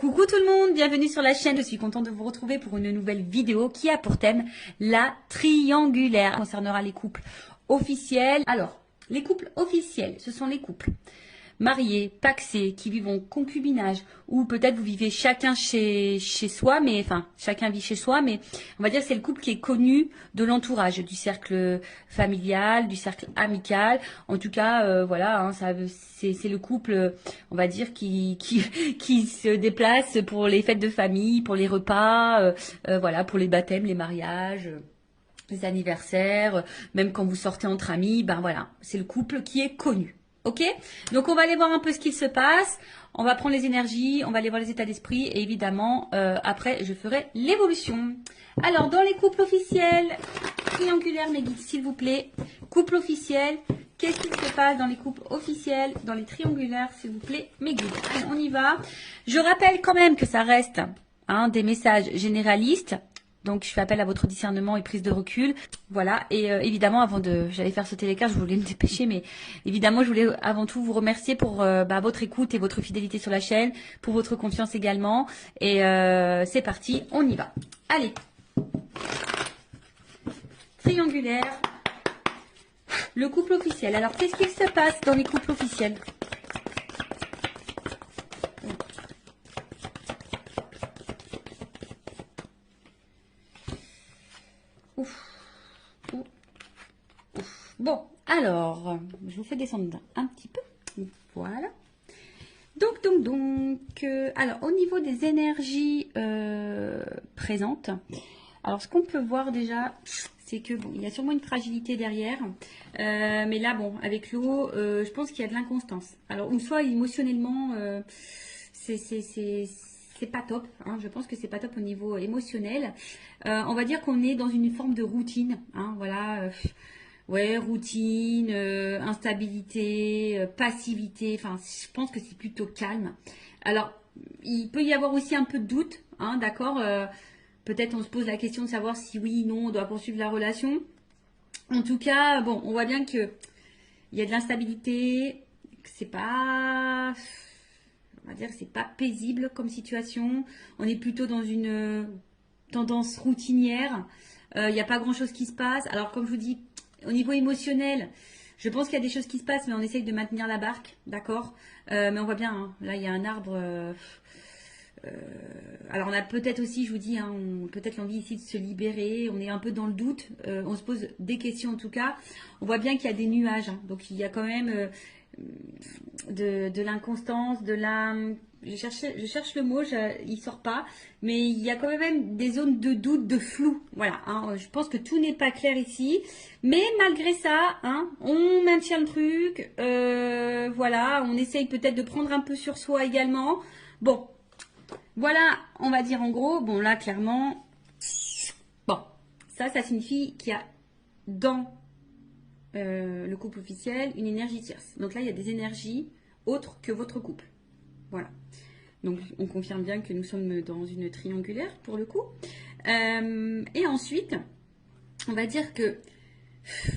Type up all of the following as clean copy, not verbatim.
Coucou tout le monde, bienvenue sur la chaîne. Je suis contente de vous retrouver pour une nouvelle vidéo qui a pour thème la triangulaire. Ça concernera les couples officiels. Alors, les couples officiels, ce sont les couples mariés, pacsés, qui vivent en concubinage, ou peut-être vous vivez chacun chez soi, mais enfin chacun vit chez soi, mais on va dire que c'est le couple qui est connu de l'entourage, du cercle familial, du cercle amical. En tout cas, voilà, hein, c'est le couple, on va dire, qui se déplace pour les fêtes de famille, pour les repas, voilà, pour les baptêmes, les mariages. Les anniversaires, même quand vous sortez entre amis, ben voilà, c'est le couple qui est connu. Ok, donc on va aller voir un peu ce qu'il se passe, on va prendre les énergies, on va aller voir les états d'esprit et évidemment après je ferai l'évolution. Alors dans les couples officiels, triangulaires mes guides s'il vous plaît, couple officiel, qu'est-ce qui se passe dans les couples officiels, dans les triangulaires s'il vous plaît mes guides. Allez, on y va. Je rappelle quand même que ça reste des messages généralistes. Donc, je fais appel à votre discernement et prise de recul. Voilà. Et évidemment, j'allais faire sauter les cartes, je voulais me dépêcher, mais évidemment, je voulais avant tout vous remercier pour votre écoute et votre fidélité sur la chaîne, pour votre confiance également. Et c'est parti, on y va. Allez. Triangulaire. Le couple officiel. Alors, qu'est-ce qu'il se passe dans les couples officiels ? Bon, alors, je vous fais descendre un petit peu. Voilà. Donc, alors, au niveau des énergies présentes, alors, ce qu'on peut voir déjà, c'est que, bon, il y a sûrement une fragilité derrière. Mais là, bon, avec l'eau, je pense qu'il y a de l'inconstance. Alors, ou soit émotionnellement, c'est pas top, hein, je pense que c'est pas top au niveau émotionnel. On va dire qu'on est dans une forme de routine, hein, voilà. Ouais, routine, instabilité, passivité, enfin, je pense que c'est plutôt calme. Alors, il peut y avoir aussi un peu de doute, hein, d'accord. Peut-être on se pose la question de savoir si oui, non, on doit poursuivre la relation. En tout cas, bon, on voit bien que il y a de l'instabilité, que c'est pas, on va dire, que c'est pas paisible comme situation. On est plutôt dans une tendance routinière. Il n'y a pas grand-chose qui se passe. Alors, comme je vous dis, au niveau émotionnel, je pense qu'il y a des choses qui se passent, mais on essaye de maintenir la barque, d'accord. Mais on voit bien, hein, là, il y a un arbre. Alors, on a peut-être aussi, je vous dis, hein, peut-être l'envie ici de se libérer. On est un peu dans le doute. On se pose des questions, en tout cas. On voit bien qu'il y a des nuages. Hein, donc, il y a quand même de l'inconstance, de la... Je cherche le mot, il sort pas, mais il y a quand même des zones de doute, de flou. Voilà, hein, je pense que tout n'est pas clair ici, mais malgré ça, hein, on maintient le truc. Voilà, on essaye peut-être de prendre un peu sur soi également. Bon, voilà, on va dire en gros. Bon, là, clairement, bon, ça signifie qu'il y a dans le couple officiel une énergie tierce. Donc là, il y a des énergies autres que votre couple. Voilà. Donc, on confirme bien que nous sommes dans une triangulaire pour le coup. Et ensuite, on va dire que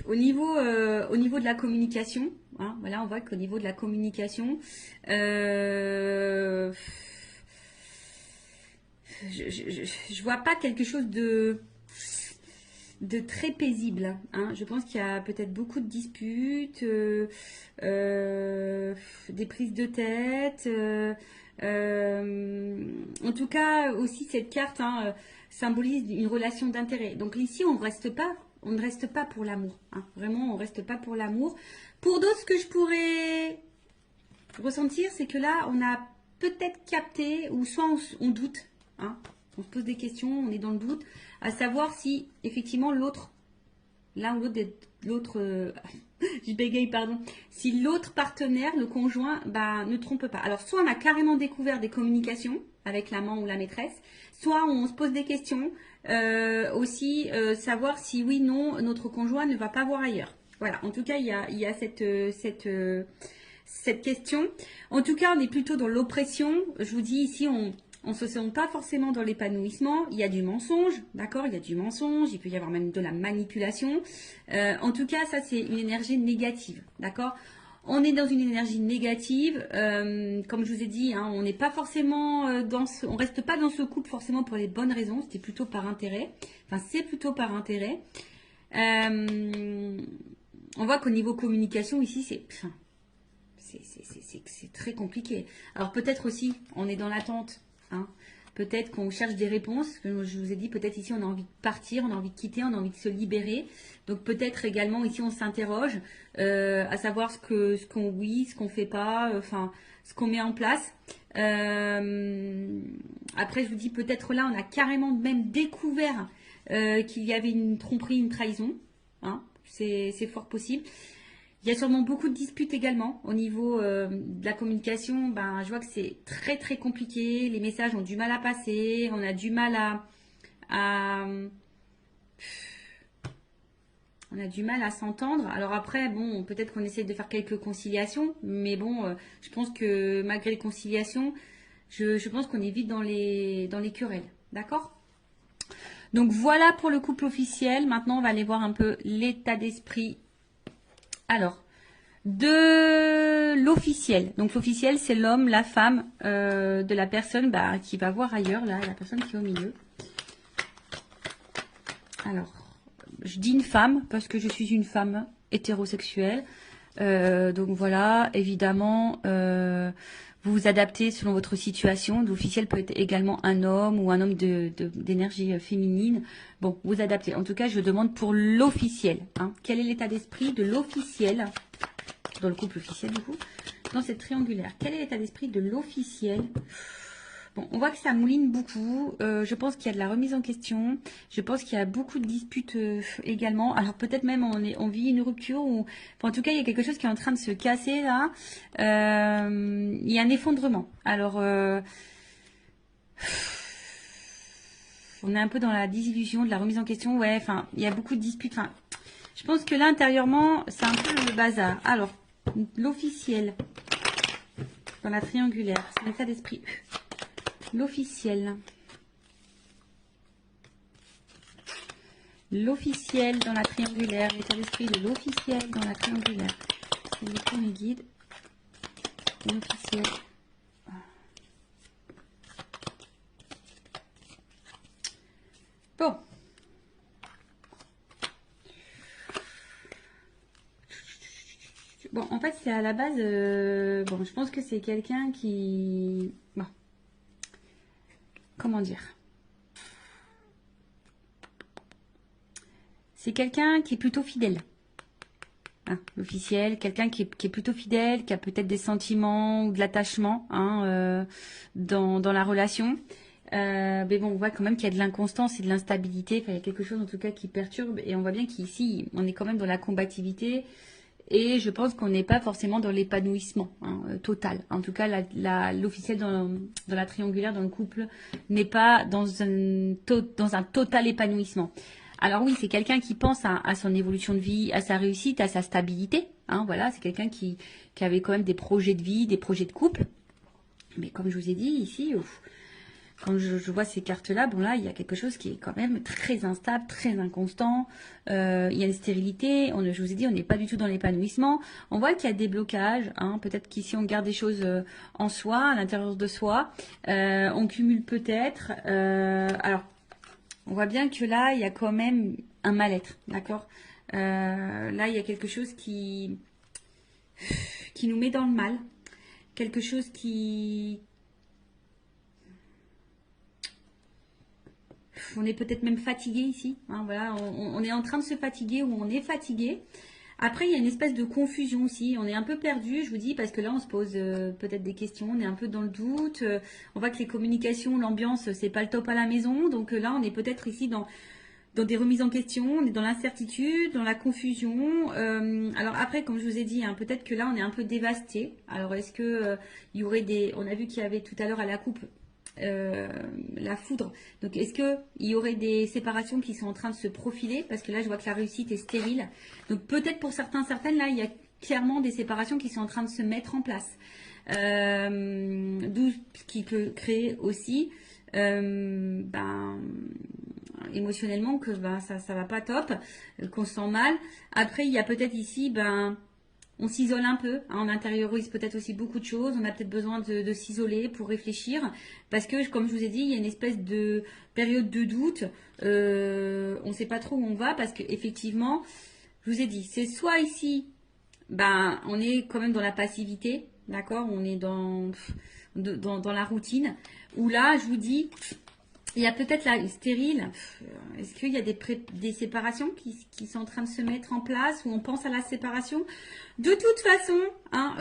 au niveau de la communication, hein, voilà, on voit qu'au niveau de la communication, je vois pas quelque chose de très paisible, hein. Je pense qu'il y a peut-être beaucoup de disputes, des prises de tête. En tout cas, aussi cette carte, hein, symbolise une relation d'intérêt. Donc ici, on ne reste pas pour l'amour, hein. Vraiment, on ne reste pas pour l'amour. Pour d'autres, ce que je pourrais ressentir, c'est que là, on a peut-être capté, ou soit on doute, hein. On se pose des questions, on est dans le doute, à savoir si effectivement l'autre, l'un ou l'autre, je bégaye, pardon, si l'autre partenaire, le conjoint, ne trompe pas. Alors, soit on a carrément découvert des communications avec l'amant ou la maîtresse, soit on se pose des questions, aussi savoir si oui, non, notre conjoint ne va pas voir ailleurs. Voilà, en tout cas, il y a cette question. En tout cas, on est plutôt dans l'oppression. Je vous dis ici, on ne se sent pas forcément dans l'épanouissement. Il y a du mensonge, d'accord. Il y a du mensonge, il peut y avoir même de la manipulation. En tout cas, ça, c'est une énergie négative, d'accord. On est dans une énergie négative, comme je vous ai dit, hein, on n'est pas forcément on reste pas dans ce couple forcément pour les bonnes raisons, c'était plutôt par intérêt. Enfin, c'est plutôt par intérêt. On voit qu'au niveau communication ici, c'est très compliqué. Alors peut-être aussi, on est dans l'attente, hein. Peut-être qu'on cherche des réponses. Je vous ai dit, peut-être ici, on a envie de partir, on a envie de quitter, on a envie de se libérer. Donc peut-être également ici, on s'interroge à savoir ce qu'on fait pas, enfin, ce qu'on met en place. Après, je vous dis, peut-être là, on a carrément même découvert qu'il y avait une tromperie, une trahison. Hein, c'est fort possible. Il y a sûrement beaucoup de disputes également au niveau de la communication. Ben, je vois que c'est très très compliqué. Les messages ont du mal à passer. On a du mal on a du mal à s'entendre. Alors après, bon, peut-être qu'on essaie de faire quelques conciliations, mais bon, je pense que malgré les conciliations, je pense qu'on est vite dans les querelles. D'accord? Donc voilà pour le couple officiel. Maintenant, on va aller voir un peu l'état d'esprit. Alors, de l'officiel. Donc l'officiel, c'est l'homme, la femme de la personne qui va voir ailleurs, là, la personne qui est au milieu. Alors, je dis une femme parce que je suis une femme hétérosexuelle. Donc voilà, évidemment, vous vous adaptez selon votre situation. L'officiel peut être également un homme ou un homme d'énergie féminine. Bon, vous adaptez. En tout cas, je demande pour l'officiel. Hein. Quel est l'état d'esprit de l'officiel, dans le couple officiel du coup, dans cette triangulaire? Quel est l'état d'esprit de l'officiel? Bon, on voit que ça mouline beaucoup. Je pense qu'il y a de la remise en question. Je pense qu'il y a beaucoup de disputes également. Alors peut-être même on vit une rupture ou, enfin, en tout cas, il y a quelque chose qui est en train de se casser là. Il y a un effondrement. Alors, on est un peu dans la désillusion, de la remise en question. Ouais, enfin, il y a beaucoup de disputes. Enfin, je pense que là, intérieurement, c'est un peu le bazar. Alors, l'officiel dans la triangulaire, c'est l'état d'esprit. L'officiel. L'officiel dans la triangulaire. L'état d'esprit de l'officiel dans la triangulaire. C'est le premier guide. L'officiel. Bon. Bon, en fait, c'est à la base... bon, je pense que c'est quelqu'un qui... Bon. Comment dire? C'est quelqu'un qui est plutôt fidèle. Hein, l'officiel, quelqu'un qui est plutôt fidèle, qui a peut-être des sentiments ou de l'attachement hein, dans la relation. Mais bon, on voit quand même qu'il y a de l'inconstance et de l'instabilité. Enfin, il y a quelque chose en tout cas qui perturbe. Et on voit bien qu'ici, on est quand même dans la combativité. Et je pense qu'on n'est pas forcément dans l'épanouissement hein, total. En tout cas, l'officiel dans la triangulaire, dans le couple, n'est pas dans un total épanouissement. Alors oui, c'est quelqu'un qui pense à son évolution de vie, à sa réussite, à sa stabilité. Hein, voilà, c'est quelqu'un qui avait quand même des projets de vie, des projets de couple. Mais comme je vous ai dit ici, quand je vois ces cartes-là, bon là, il y a quelque chose qui est quand même très instable, très inconstant. Il y a une stérilité. Je vous ai dit, on n'est pas du tout dans l'épanouissement. On voit qu'il y a des blocages. Hein, peut-être qu'ici, on garde des choses en soi, à l'intérieur de soi. On cumule peut-être. Alors, on voit bien que là, il y a quand même un mal-être. D'accord. Là, il y a quelque chose qui nous met dans le mal. Quelque chose qui... On est peut-être même fatigué ici. Hein, voilà, on est en train de se fatiguer ou on est fatigué. Après, il y a une espèce de confusion aussi. On est un peu perdu, je vous dis, parce que là, on se pose peut-être des questions. On est un peu dans le doute. On voit que les communications, l'ambiance, c'est pas le top à la maison. Donc là, on est peut-être ici dans des remises en question. On est dans l'incertitude, dans la confusion. Alors après, comme je vous ai dit, hein, peut-être que là, on est un peu dévasté. Alors, est-ce que il y aurait des... On a vu qu'il y avait tout à l'heure à la coupe la foudre. Donc, est-ce qu'il y aurait des séparations qui sont en train de se profiler? Parce que là, je vois que la réussite est stérile. Donc, peut-être pour certaines, là, il y a clairement des séparations qui sont en train de se mettre en place. D'où ce qui peut créer aussi, émotionnellement, que ça va pas top, qu'on se sent mal. Après, il y a peut-être ici, on s'isole un peu, hein, on intériorise peut-être aussi beaucoup de choses, on a peut-être besoin de s'isoler pour réfléchir, parce que comme je vous ai dit, il y a une espèce de période de doute, on ne sait pas trop où on va, parce que effectivement, je vous ai dit, c'est soit ici, ben, on est quand même dans la passivité, d'accord, on est dans la routine, où là, je vous dis, il y a peut-être la stérile. Est-ce qu'il y a des séparations qui sont en train de se mettre en place ou on pense à la séparation? De toute façon, hein,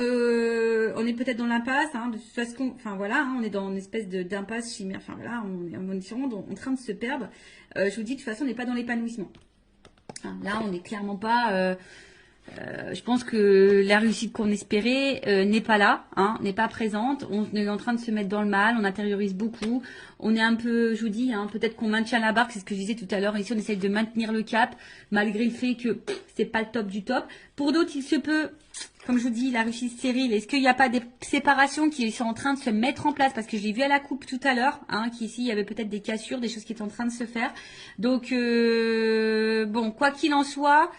on est peut-être dans l'impasse. Hein, de toute façon, enfin voilà, hein, on est dans une espèce d'impasse chimère. Enfin voilà, on est sûrement en train de se perdre. Je vous dis, de toute façon, on n'est pas dans l'épanouissement. Hein, là, on n'est clairement pas. Je pense que la réussite qu'on espérait n'est pas là, hein, n'est pas présente. On est en train de se mettre dans le mal, on intériorise beaucoup. On est un peu, je vous dis, hein, peut-être qu'on maintient la barque, c'est ce que je disais tout à l'heure. Ici, on essaye de maintenir le cap, malgré le fait que c'est pas le top du top. Pour d'autres, il se peut, comme je vous dis, la réussite stérile. Est-ce qu'il n'y a pas des séparations qui sont en train de se mettre en place? Parce que je l'ai vu à la coupe tout à l'heure, hein, qu'ici, il y avait peut-être des cassures, des choses qui étaient en train de se faire. Donc, bon, quoi qu'il en soit,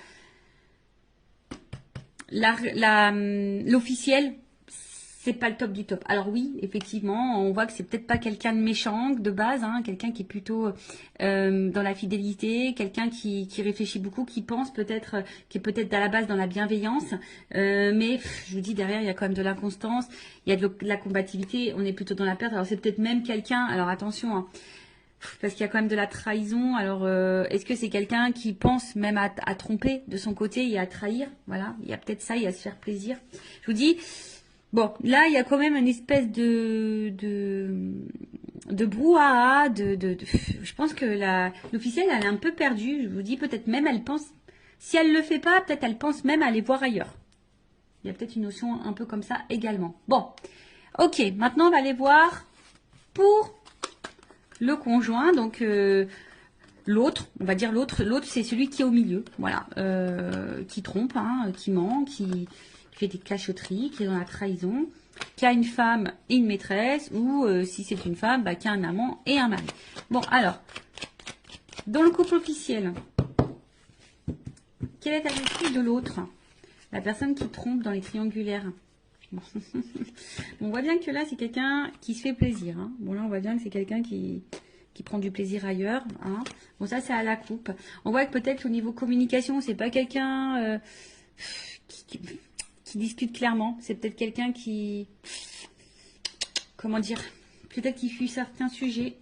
l'officiel, c'est pas le top du top. Alors oui, effectivement, on voit que c'est peut-être pas quelqu'un de méchant de base, hein, quelqu'un qui est plutôt dans la fidélité, quelqu'un qui réfléchit beaucoup, qui pense peut-être, qui est peut-être à la base dans la bienveillance, mais je vous dis derrière il y a quand même de l'inconstance, il y a de la combativité, on est plutôt dans la perte. Alors c'est peut-être même quelqu'un, alors attention, hein, parce qu'il y a quand même de la trahison. Alors, est-ce que c'est quelqu'un qui pense même à tromper de son côté et à trahir? Voilà, il y a peut-être ça, il y a se faire plaisir. Je vous dis, bon, là, il y a quand même une espèce de brouhaha, je pense que l'officielle, elle est un peu perdue. Je vous dis, peut-être même, elle pense, si elle le fait pas, peut-être elle pense même à aller voir ailleurs. Il y a peut-être une notion un peu comme ça également. Bon, ok, maintenant, on va aller voir pour le conjoint, donc l'autre, on va dire l'autre c'est celui qui est au milieu, voilà, qui trompe, hein, qui ment, qui fait des cachotteries, qui est dans la trahison, qui a une femme et une maîtresse, ou si c'est une femme, bah, qui a un amant et un mari. Bon, alors, dans le couple officiel, quel est l'esprit de l'autre? La personne qui trompe dans les triangulaires. Bon. On voit bien que là, c'est quelqu'un qui se fait plaisir. Hein. Bon, là, on voit bien que c'est quelqu'un qui prend du plaisir ailleurs. Hein. Bon, ça, c'est à la coupe. On voit que peut-être au niveau communication, c'est pas quelqu'un qui discute clairement. C'est peut-être quelqu'un qui... Comment dire? Peut-être qui fuit certains sujets,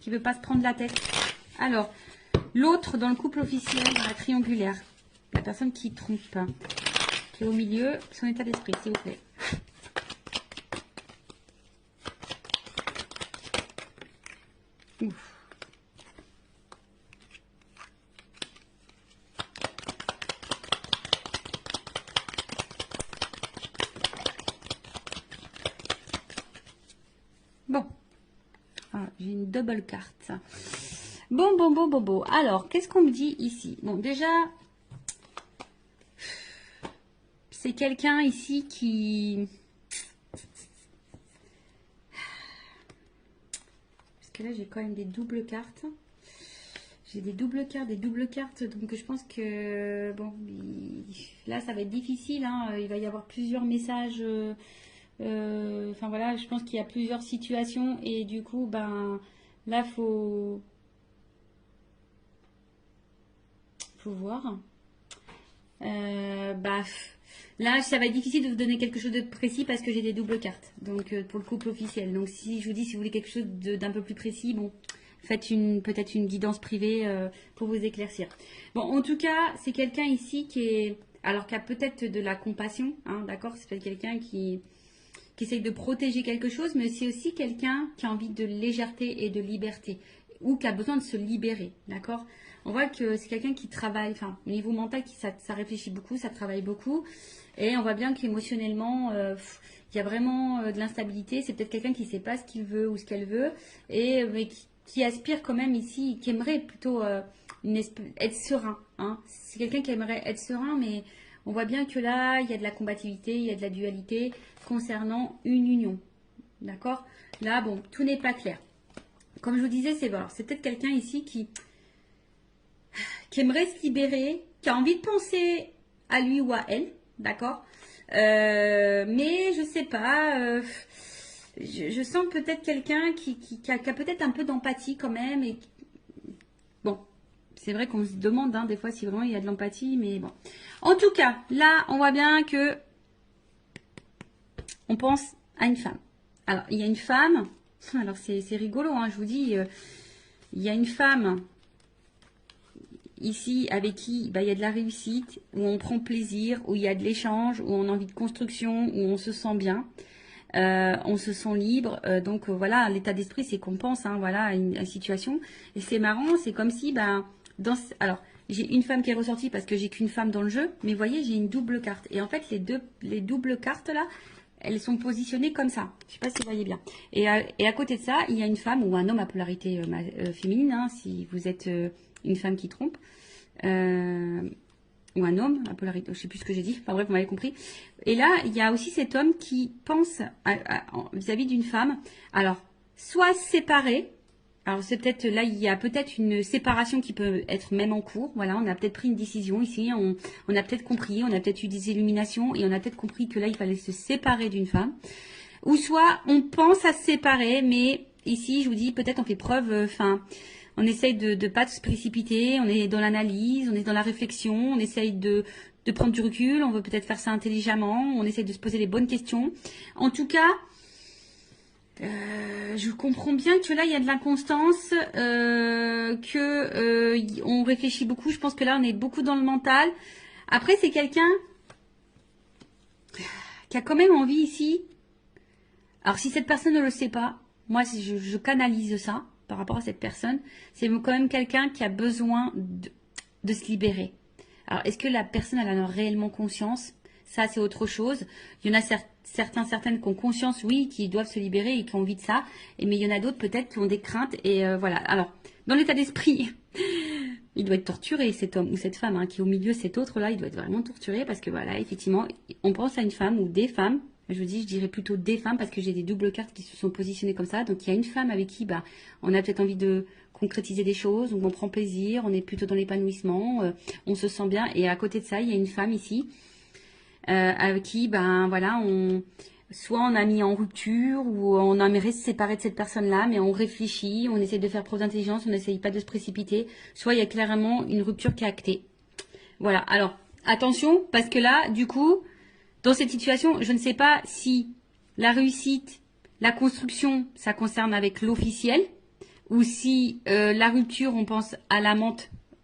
qui veut pas se prendre la tête. Alors, l'autre dans le couple officiel, dans la triangulaire. La personne qui trompe, qui est au milieu, son état d'esprit, s'il vous plaît. Ouf. Bon. Ah, j'ai une double carte. Bon. Alors, qu'est-ce qu'on me dit ici? Bon, déjà, c'est quelqu'un ici qui... Parce que là, j'ai quand même des doubles cartes. J'ai des doubles cartes. Donc, je pense que... Bon, là, ça va être difficile. Hein. Il va y avoir plusieurs messages... Enfin, voilà, je pense qu'il y a plusieurs situations. Et du coup, ben... Là, faut voir. Bah... Là, ça va être difficile de vous donner quelque chose de précis parce que j'ai des doubles cartes. Donc, pour le couple officiel. Donc, si je vous dis, si vous voulez quelque chose d'un peu plus précis, bon, faites peut-être une guidance privée pour vous éclaircir. Bon, en tout cas, c'est quelqu'un ici qui est... Alors, qui a peut-être de la compassion, hein, d'accord? C'est peut-être quelqu'un qui essaye de protéger quelque chose, mais c'est aussi quelqu'un qui a envie de légèreté et de liberté. Ou qui a besoin de se libérer, d'accord? On voit que c'est quelqu'un qui travaille, enfin, au niveau mental, ça réfléchit beaucoup, ça travaille beaucoup. Et on voit bien qu'émotionnellement, il y a vraiment de l'instabilité. C'est peut-être quelqu'un qui ne sait pas ce qu'il veut ou ce qu'elle veut. Mais qui aspire quand même ici, qui aimerait plutôt être serein. Hein. C'est quelqu'un qui aimerait être serein, mais on voit bien que là, il y a de la combativité, il y a de la dualité concernant une union. D'accord? Là, bon, tout n'est pas clair. Comme je vous disais, c'est peut-être quelqu'un ici qui aimerait se libérer, qui a envie de penser à lui ou à elle, d'accord? Mais je sais pas. Je sens peut-être quelqu'un qui a peut-être un peu d'empathie quand même. Et bon, c'est vrai qu'on se demande des fois si vraiment il y a de l'empathie, mais bon. En tout cas, là, on voit bien que on pense à une femme. Alors, il y a une femme. Alors, c'est rigolo, je vous dis. Il y a une femme ici avec qui il y a de la réussite, où on prend plaisir, où il y a de l'échange, où on a envie de construction, où on se sent bien. On se sent libre, donc voilà, l'état d'esprit c'est qu'on pense voilà, à une situation. Et c'est marrant, c'est comme si alors j'ai une femme qui est ressortie parce que j'ai qu'une femme dans le jeu, mais vous voyez j'ai une double carte. Et en fait les doubles cartes là, elles sont positionnées comme ça. Je sais pas si vous voyez bien. Et à côté de ça, il y a une femme ou un homme à polarité féminine, si vous êtes une femme qui trompe. Ou un homme, à polarité, je sais plus ce que j'ai dit, enfin bref, vous m'avez compris. Et là, il y a aussi cet homme qui pense vis-à-vis d'une femme, alors, soit séparé, alors c'est peut-être, là, il y a peut-être une séparation qui peut être même en cours, voilà, on a peut-être pris une décision ici, on a peut-être compris, on a peut-être eu des illuminations, et on a peut-être compris que là, il fallait se séparer d'une femme, ou soit on pense à se séparer, mais ici, je vous dis, peut-être on fait preuve, on essaye de ne pas se précipiter, on est dans l'analyse, on est dans la réflexion, on essaye de prendre du recul, on veut peut-être faire ça intelligemment, on essaye de se poser les bonnes questions. En tout cas, je comprends bien que là, il y a de l'inconstance, on réfléchit beaucoup. Je pense que là, on est beaucoup dans le mental. Après, c'est quelqu'un qui a quand même envie ici. Alors, si cette personne ne le sait pas, moi, je canalise ça par rapport à cette personne, c'est quand même quelqu'un qui a besoin de se libérer. Alors, est-ce que la personne elle en a réellement conscience? Ça, c'est autre chose. Il y en a certaines qui ont conscience, oui, qui doivent se libérer et qui ont envie de ça. Mais il y en a d'autres peut-être qui ont des craintes. Et voilà. Alors, dans l'état d'esprit, il doit être torturé, cet homme ou cette femme qui est au milieu, cet autre-là, il doit être vraiment torturé parce que voilà, effectivement, on pense à une femme ou des femmes. Je dirais plutôt des femmes parce que j'ai des doubles cartes qui se sont positionnées comme ça. Donc il y a une femme avec qui on a peut-être envie de concrétiser des choses, où on prend plaisir, on est plutôt dans l'épanouissement, on se sent bien. Et à côté de ça, il y a une femme ici avec qui, voilà, soit on a mis en rupture ou on aimerait se séparer de cette personne-là, mais on réfléchit, on essaie de faire preuve d'intelligence, on n'essaye pas de se précipiter. Soit il y a clairement une rupture qui est actée. Voilà. Alors attention, parce que là, du coup, dans cette situation, je ne sais pas si la réussite, la construction, ça concerne avec l'officiel, ou si la rupture, on pense à l'amant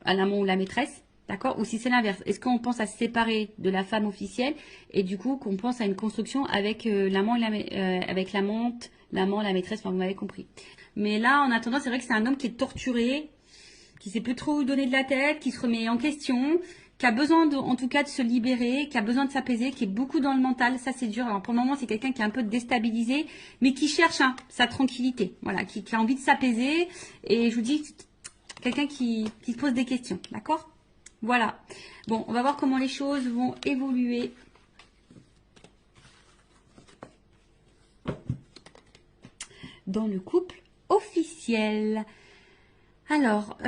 ou la maîtresse, d'accord? Ou si c'est l'inverse. Est-ce qu'on pense à se séparer de la femme officielle et du coup qu'on pense à une construction avec l'amant, avec l'amante, l'amant, la maîtresse, enfin vous m'avez compris. Mais là, en attendant, c'est vrai que c'est un homme qui est torturé, qui sait plus trop où donner de la tête, qui se remet en question, qui a besoin en tout cas de se libérer, qui a besoin de s'apaiser, qui est beaucoup dans le mental, ça c'est dur. Alors pour le moment c'est quelqu'un qui est un peu déstabilisé, mais qui cherche sa tranquillité, voilà, qui a envie de s'apaiser. Et je vous dis, quelqu'un qui se pose des questions, d'accord? Voilà. Bon, on va voir comment les choses vont évoluer. Dans le couple officiel. Alors,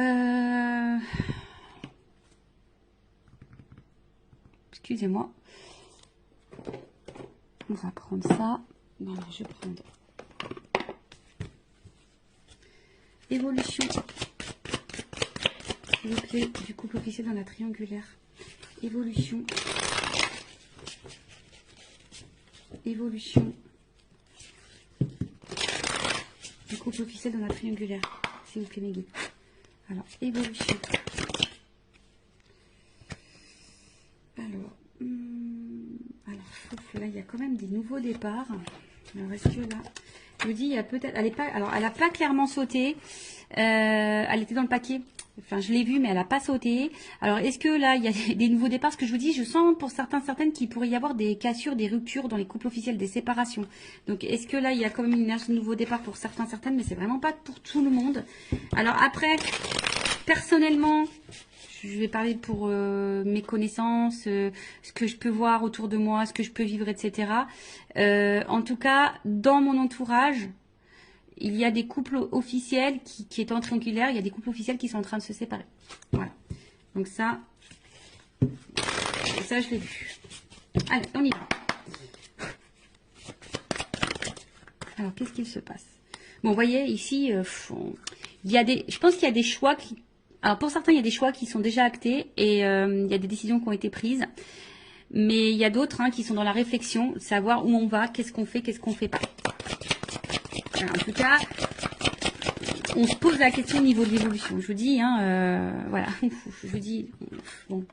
excusez-moi. On va prendre ça. Voilà, je vais prendre évolution, s'il vous plaît, du couple officiel dans la triangulaire. Évolution. Évolution du couple officiel dans la triangulaire. S'il vous plaît, mes guides. Alors, évolution. Alors, là, il y a quand même des nouveaux départs. Alors, est-ce que là, je vous dis, il y a peut-être, elle a pas clairement sauté. Elle était dans le paquet. Enfin, je l'ai vue, mais elle n'a pas sauté. Alors, est-ce que là, il y a des nouveaux départs? Ce que je vous dis, je sens pour certaines qu'il pourrait y avoir des cassures, des ruptures dans les couples officiels, des séparations. Donc, est-ce que là, il y a quand même une énergie de nouveau départ pour certaines, mais c'est vraiment pas pour tout le monde. Alors après, personnellement, je vais parler pour mes connaissances, ce que je peux voir autour de moi, ce que je peux vivre, etc. En tout cas, dans mon entourage, il y a des couples officiels qui étant triangulaires, il y a des couples officiels qui sont en train de se séparer. Voilà. Donc ça je l'ai vu. Allez, on y va. Alors, qu'est-ce qu'il se passe? Bon, vous voyez, ici, il y a je pense qu'il y a des choix qui... Alors, pour certains, il y a des choix qui sont déjà actés et il y a des décisions qui ont été prises. Mais il y a d'autres qui sont dans la réflexion, savoir où on va, qu'est-ce qu'on fait pas. Alors, en tout cas, on se pose la question au niveau de l'évolution. Je vous dis, voilà, je vous dis, bon,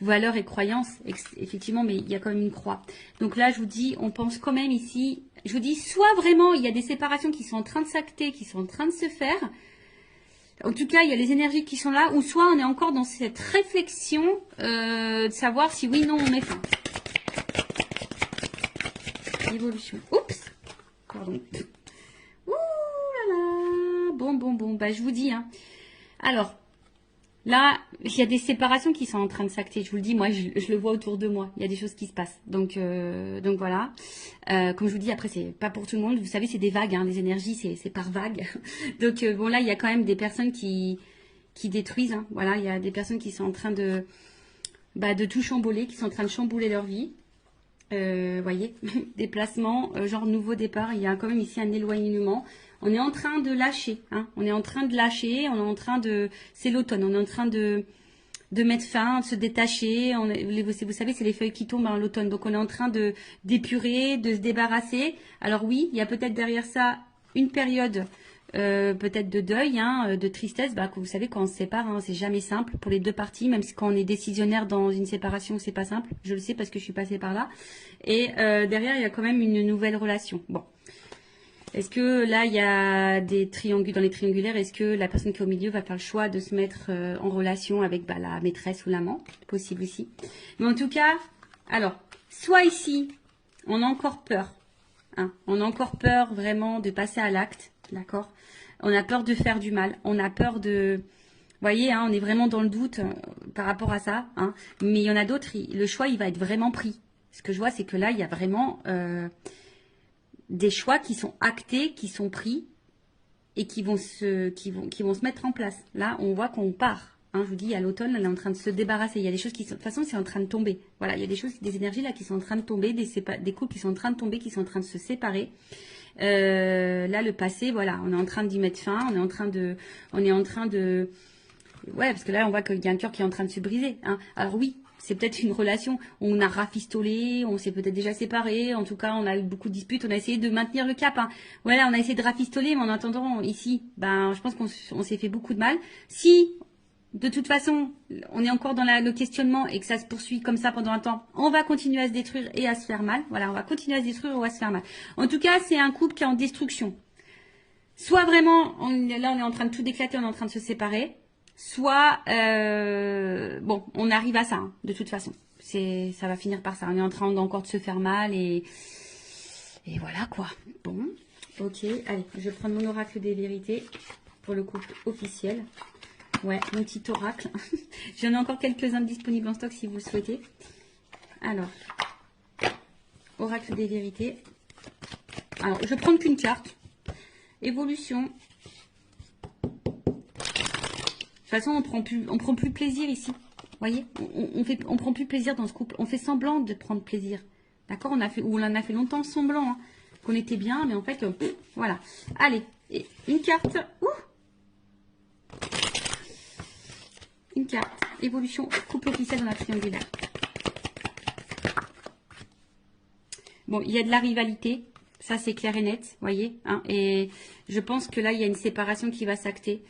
valeurs et croyances, effectivement, mais il y a quand même une croix. Donc là, je vous dis, on pense quand même ici, je vous dis, soit vraiment, il y a des séparations qui sont en train de s'acter, qui sont en train de se faire. En tout cas, il y a les énergies qui sont là, ou soit on est encore dans cette réflexion de savoir si oui, non, on met fin. Évolution. Oups. Pardon. Ouh là là. Bon. Bah, je vous dis. Alors, là, il y a des séparations qui sont en train de s'acter. Je vous le dis, moi, je le vois autour de moi. Il y a des choses qui se passent. Donc voilà. Comme je vous dis, après, c'est pas pour tout le monde. Vous savez, c'est des vagues. Les énergies, c'est par vagues. Donc, bon, là, il y a quand même des personnes qui détruisent. Voilà, il y a des personnes qui sont en train de tout chambouler, qui sont en train de chambouler leur vie. Voyez, déplacement, genre nouveau départ. Il y a quand même ici un éloignement. On est en train de lâcher, on est en train de lâcher, on est en train de... C'est l'automne, on est en train de mettre fin, de se détacher. Vous savez, c'est les feuilles qui tombent l'automne. Donc, on est en train d'épurer, de se débarrasser. Alors oui, il y a peut-être derrière ça une période peut-être de deuil, de tristesse. Que vous savez, quand on se sépare, c'est jamais simple pour les deux parties, même si quand on est décisionnaire dans une séparation, c'est pas simple. Je le sais parce que je suis passée par là. Et derrière, il y a quand même une nouvelle relation. Bon. Est-ce que là, il y a des dans les triangulaires, est-ce que la personne qui est au milieu va faire le choix de se mettre en relation avec la maîtresse ou l'amant? Possible aussi. Mais en tout cas, alors, soit ici, on a encore peur. On a encore peur vraiment de passer à l'acte, d'accord? On a peur de faire du mal. On a peur de... Vous voyez, on est vraiment dans le doute par rapport à ça. Mais il y en a d'autres, le choix, il va être vraiment pris. Ce que je vois, c'est que là, il y a vraiment... des choix qui sont actés, qui sont pris et qui vont se mettre en place. Là, on voit qu'on part. Je vous dis, à l'automne, elle est en train de se débarrasser. Il y a des choses qui sont... De toute façon, c'est en train de tomber. Voilà, il y a des choses, des énergies là qui sont en train de tomber, des couples qui sont en train de tomber, qui sont en train de se séparer. Là, le passé, voilà, on est en train d'y mettre fin. On est en train de... Ouais, parce que là, on voit qu'il y a un cœur qui est en train de se briser. Alors oui, c'est peut-être une relation où on a rafistolé, on s'est peut-être déjà séparés. En tout cas, on a eu beaucoup de disputes. On a essayé de maintenir le cap. Voilà, on a essayé de rafistoler, mais en attendant, ici, je pense qu'on s'est fait beaucoup de mal. Si, de toute façon, on est encore dans le questionnement et que ça se poursuit comme ça pendant un temps, on va continuer à se détruire et à se faire mal. Voilà, on va continuer à se détruire ou à se faire mal. En tout cas, c'est un couple qui est en destruction. Soit vraiment, là, on est en train de tout déclater, on est en train de se séparer. Soit, bon, on arrive à ça, de toute façon. Ça va finir par ça. On est en train encore de se faire mal et voilà quoi. Bon, ok. Allez, je vais prendre mon oracle des vérités pour le couple officiel. Ouais, mon petit oracle. J'en ai encore quelques-uns disponibles en stock si vous le souhaitez. Alors, oracle des vérités. Alors, je vais prendre qu'une carte. Évolution. De toute façon, on prend plus plaisir ici. Vous voyez, on prend plus plaisir dans ce couple. On fait semblant de prendre plaisir. D'accord? On en a fait longtemps semblant qu'on était bien, mais en fait, voilà. Allez, et une carte. Une carte. Évolution couple officiel dans la triangulaire. Bon, il y a de la rivalité. Ça, c'est clair et net, vous voyez. Et je pense que là, il y a une séparation qui va s'acter.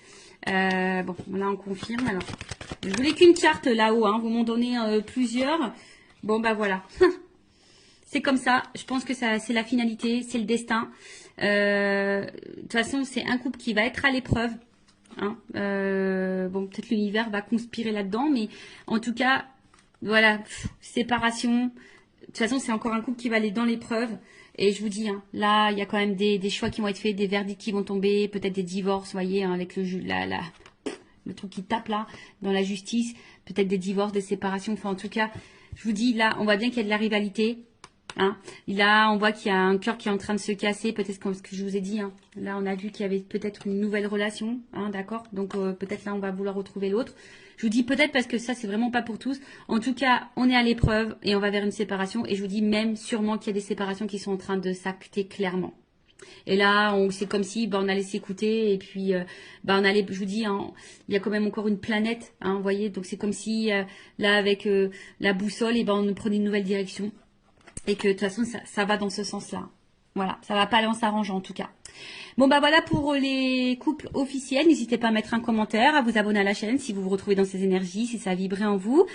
Bon, là, on confirme. Alors, je voulais qu'une carte là-haut. Vous m'en donnez plusieurs. Bon, voilà. C'est comme ça. Je pense que c'est la finalité. C'est le destin. De toute façon, c'est un couple qui va être à l'épreuve. Bon, peut-être l'univers va conspirer là-dedans. Mais en tout cas, voilà. Séparation. De toute façon, c'est encore un couple qui va aller dans l'épreuve. Et je vous dis, là, il y a quand même des choix qui vont être faits, des verdicts qui vont tomber, peut-être des divorces, vous voyez, avec le truc qui tape là, dans la justice, peut-être des divorces, des séparations. Enfin, en tout cas, je vous dis, là, on voit bien qu'il y a de la rivalité. Là, on voit qu'il y a un cœur qui est en train de se casser, peut-être comme ce que je vous ai dit. Là, on a vu qu'il y avait peut-être une nouvelle relation, d'accord. Donc, peut-être là, on va vouloir retrouver l'autre. Je vous dis peut-être parce que ça, c'est vraiment pas pour tous. En tout cas, on est à l'épreuve et on va vers une séparation. Et je vous dis même sûrement qu'il y a des séparations qui sont en train de s'acter clairement. Et là, c'est comme si on allait s'écouter et puis on allait, je vous dis, hein, il y a quand même encore une planète, hein, vous voyez. Donc c'est comme si là avec la boussole, et on prenait une nouvelle direction et que de toute façon ça va dans ce sens-là. Voilà, ça va pas aller en s'arrangeant en tout cas. Bon voilà pour les couples officiels. N'hésitez pas à mettre un commentaire, à vous abonner à la chaîne si vous vous retrouvez dans ces énergies, si ça a vibré en vous,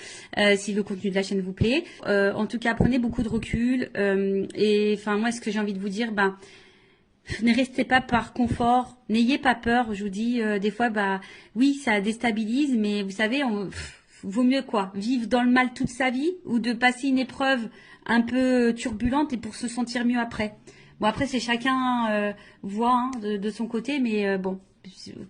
si le contenu de la chaîne vous plaît. En tout cas, prenez beaucoup de recul. Et enfin moi, ce que j'ai envie de vous dire, ne restez pas par confort, n'ayez pas peur. Je vous dis, des fois, oui, ça déstabilise, mais vous savez, vaut mieux quoi, vivre dans le mal toute sa vie ou de passer une épreuve un peu turbulente et pour se sentir mieux après. Bon, après, c'est chacun voit hein, de son côté, mais bon,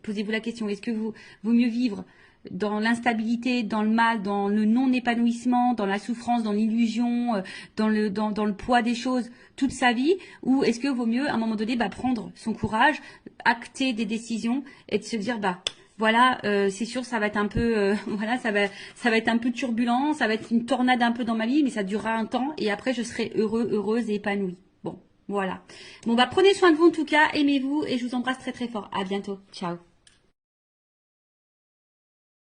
posez-vous la question, est-ce que vaut mieux vivre dans l'instabilité, dans le mal, dans le non-épanouissement, dans la souffrance, dans l'illusion, dans le poids des choses toute sa vie, ou est-ce que vaut mieux à un moment donné prendre son courage, acter des décisions et de se dire voilà, c'est sûr, ça va être un peu, voilà, ça va être un peu turbulent, ça va être une tornade un peu dans ma vie, mais ça durera un temps et après je serai heureuse et épanouie. Bon, voilà. Bon prenez soin de vous en tout cas, aimez-vous et je vous embrasse très très fort. À bientôt, ciao.